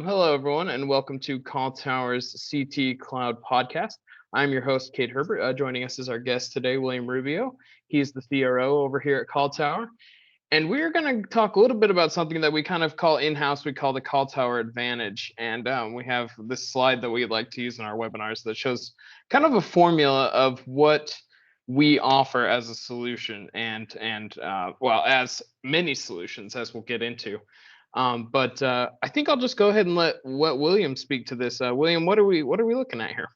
Hello, everyone, and welcome to CallTower's CT Cloud podcast. I'm your host, Kade Herbert. Joining us is our guest today, William Rubio. He's the CRO over here at CallTower. And we're going to talk a little bit about something that we kind of call in-house. We call the CallTower Advantage. And we have this slide that we like to use in our webinars that shows kind of a formula of what we offer as a solution and as many solutions as we'll get into. But I think I'll just go ahead and let William speak to this. William, what are we looking at here?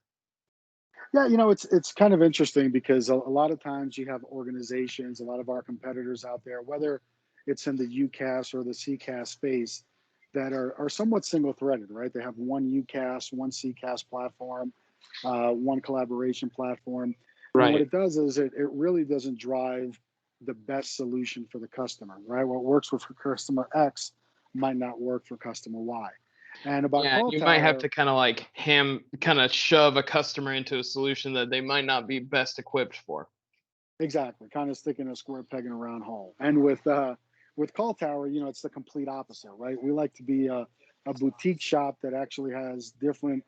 Yeah, it's kind of interesting because a lot of times you have organizations, a lot of our competitors out there, whether it's in the UCaaS or the CCaaS space, that are somewhat single-threaded, right? They have one UCaaS, one CCaaS platform, one collaboration platform. And what Right. it does is it really doesn't drive the best solution for the customer, right? What works for customer X might not work for customer Y. And about Yeah, Call you might have Tower, to kind of shove a customer into a solution that they might not be best equipped for. exactly, kind of sticking a square peg in a round hole. And with Call Tower, it's the complete opposite, right? We like to be a boutique shop that actually has different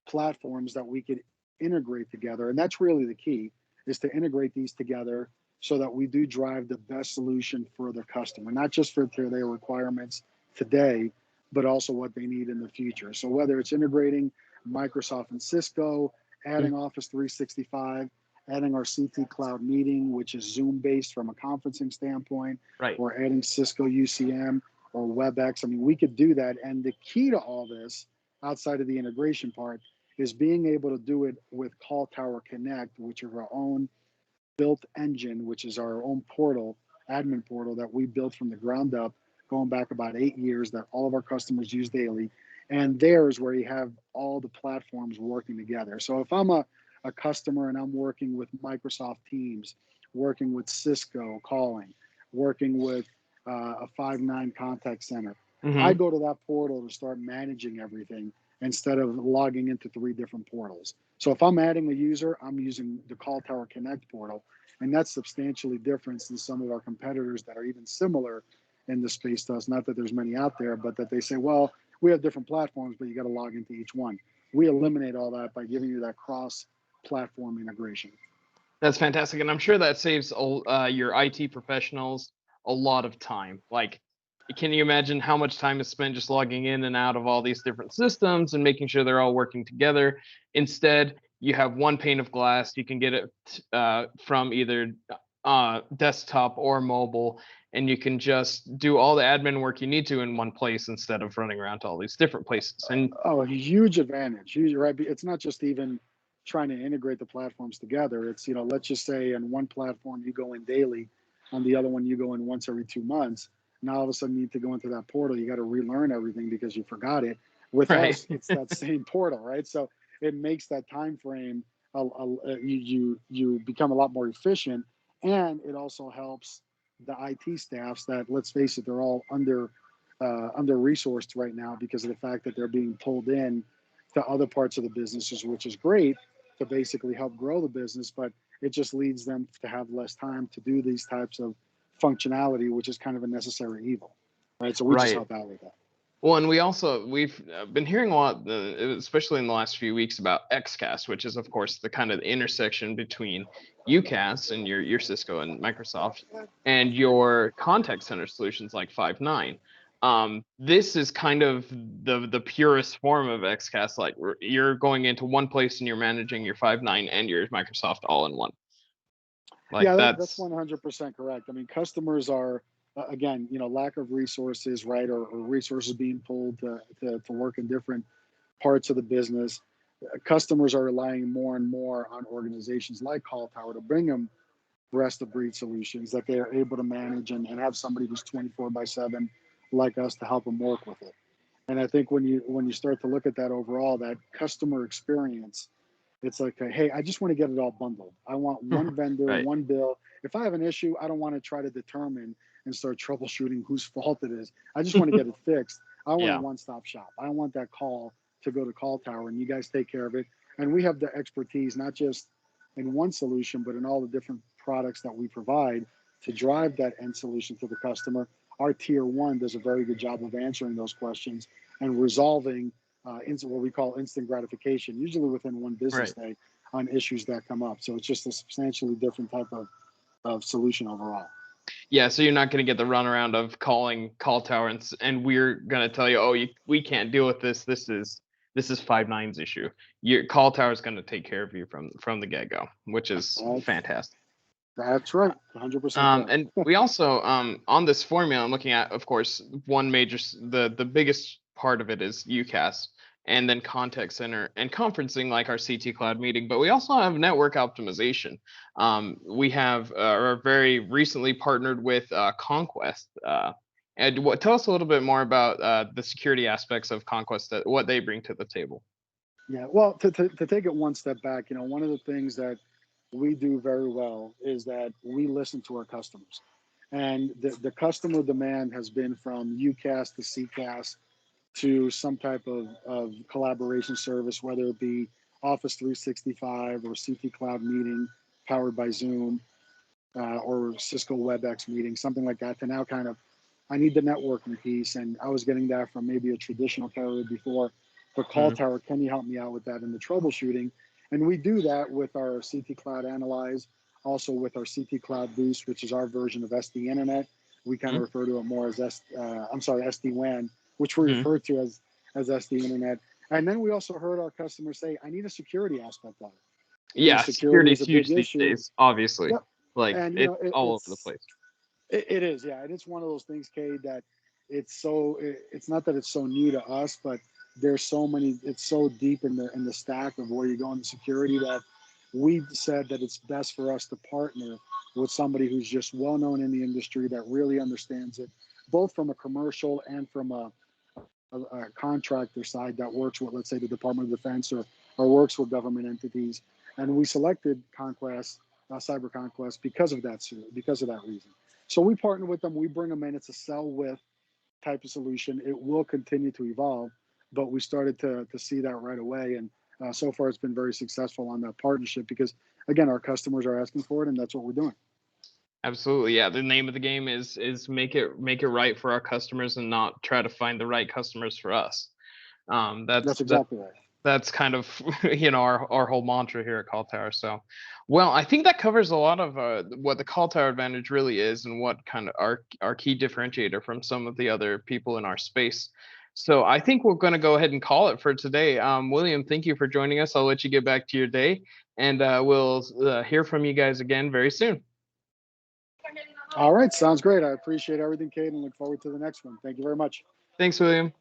platforms that we could integrate together. And that's really the key, is to integrate these together so that we do drive the best solution for the customer, not just for their requirements today, but also what they need in the future. So whether it's integrating Microsoft and Cisco, Mm. adding Office 365, adding our CT Cloud meeting, which is Zoom based from a conferencing standpoint, Right. or adding Cisco UCM or WebEx. I mean, we could do that. And the key to all this, outside of the integration part, is being able to do it with CallTower Connect, which is our own built engine, which is our own portal, admin portal that we built from the ground up, going back about 8 years, that all of our customers use daily. And there's where you have all the platforms working together. So if I'm a customer and I'm working with Microsoft Teams, working with Cisco calling, working with a Five9 contact center, I Hmm. go to that portal to start managing everything instead of logging into three different portals. So if I'm adding a user, I'm using the CallTower Connect portal, and that's substantially different than some of our competitors that are even similar in the space to us. Not that there's many out there, but that they say, well, we have different platforms, but you got to log into each one. We eliminate all that by giving you that cross-platform integration. That's fantastic, and I'm sure that saves your IT professionals a lot of time. Like, can you imagine how much time is spent just logging in and out of all these different systems and making sure they're all working together? Instead, you have one pane of glass. You can get it from either desktop or mobile, and you can just do all the admin work you need to in one place instead of running around to all these different places. And Oh, a huge advantage. Huge, right? It's not just even trying to integrate the platforms together. It's, let's just say on one platform you go in daily, on the other one you go in once every 2 months. Now all of a sudden you need to go into that portal. You got to relearn everything because you forgot it. With right, us, it's that same portal, right? So it makes that time frame. You become a lot more efficient, and it also helps the IT staffs that, let's face it, they're all under resourced right now because of the fact that they're being pulled in to other parts of the businesses, which is great to basically help grow the business, but it just leads them to have less time to do these types of functionality, which is kind of a necessary evil, right? So we just right. help out with that. Well, and we've been hearing a lot, especially in the last few weeks, about XCaaS, which is of course the kind of the intersection between UCaaS and your Cisco and Microsoft, and your contact center solutions like Five9. This is kind of the purest form of XCaaS. Like you're going into one place and you're managing your Five9 and your Microsoft all in one. Like Yeah, that's that's 100% correct. I mean, customers are, again, lack of resources, right, or resources being pulled to work in different parts of the business. Customers are relying more and more on organizations like Call Tower to bring them rest of breed solutions that they are able to manage, and have somebody who's 24 by 7 like us to help them work with it. And I think when you start to look at that overall, that customer experience, it's like, hey, I just want to get it all bundled. I want one vendor, right, one bill. If I have an issue, I don't want to try to determine and start troubleshooting whose fault it is. I just want to get it fixed. I want a yeah, one-stop shop. I want that call to go to Call Tower, and you guys take care of it. And we have the expertise, not just in one solution, but in all the different products that we provide to drive that end solution to the customer. our tier one does a very good job of answering those questions and resolving what we call instant gratification, usually within one business Right. day, on issues that come up. So it's just a substantially different type of solution overall. Yeah, so you're not going to get the runaround of calling CallTower and we're going to tell you, oh, we can't deal with this. This is Five9's issue. Your CallTower is going to take care of you from the get go, which is fantastic. That's right, 100%. And we also on this formula, I'm looking at, of course, one major the biggest part of it is UCaaS, and then contact center and conferencing like our CT Cloud meeting. But we also have network optimization. We have are very recently partnered with Conquest. And tell us a little bit more about the security aspects of Conquest, what they bring to the table. Yeah, well, to take it one step back, one of the things that we do very well is that we listen to our customers. And the customer demand has been from UCaaS to CCaaS to some type of collaboration service, whether it be Office 365 or CT Cloud meeting powered by Zoom or Cisco WebEx meeting, something like that, to now kind of, I need the networking piece. And I was getting that from maybe a traditional carrier before, but CallTower, can you help me out with that in the troubleshooting? And we do that with our CT Cloud Analyze, also with our CT Cloud Boost, which is our version of SD Internet. We kind of refer to it more as SD-WAN, which we refer to as SD Internet. And then we also heard our customers say, I need a security aspect of it. Yeah, security is a huge big these issue. days, obviously. Yep. Like, and it's all over the place. It is, yeah. And it's one of those things, Kade, that it's not that it's so new to us, but there's so many, it's so deep in the stack of where you go in security that we said that it's best for us to partner with somebody who's just well known in the industry, that really understands it, both from a commercial and from a contractor side that works with, let's say, the Department of Defense or works with government entities. And we selected Conquest, Cyber Conquest, because of that reason. So we partner with them, we bring them in. It's a sell with type of solution. It will continue to evolve, but we started to see that right away. And so far it's been very successful on that partnership because, again, our customers are asking for it, and that's what we're doing. Absolutely. Yeah. The name of the game is make it right for our customers and not try to find the right customers for us. That's exactly right. That's kind of, our whole mantra here at CallTower. So, well, I think that covers a lot of what the CallTower Advantage really is and what kind of our key differentiator from some of the other people in our space. So I think we're going to go ahead and call it for today. William, thank you for joining us. I'll let you get back to your day, and we'll hear from you guys again very soon. All right. Sounds great. I appreciate everything, Kade, and look forward to the next one. Thank you very much. Thanks, William.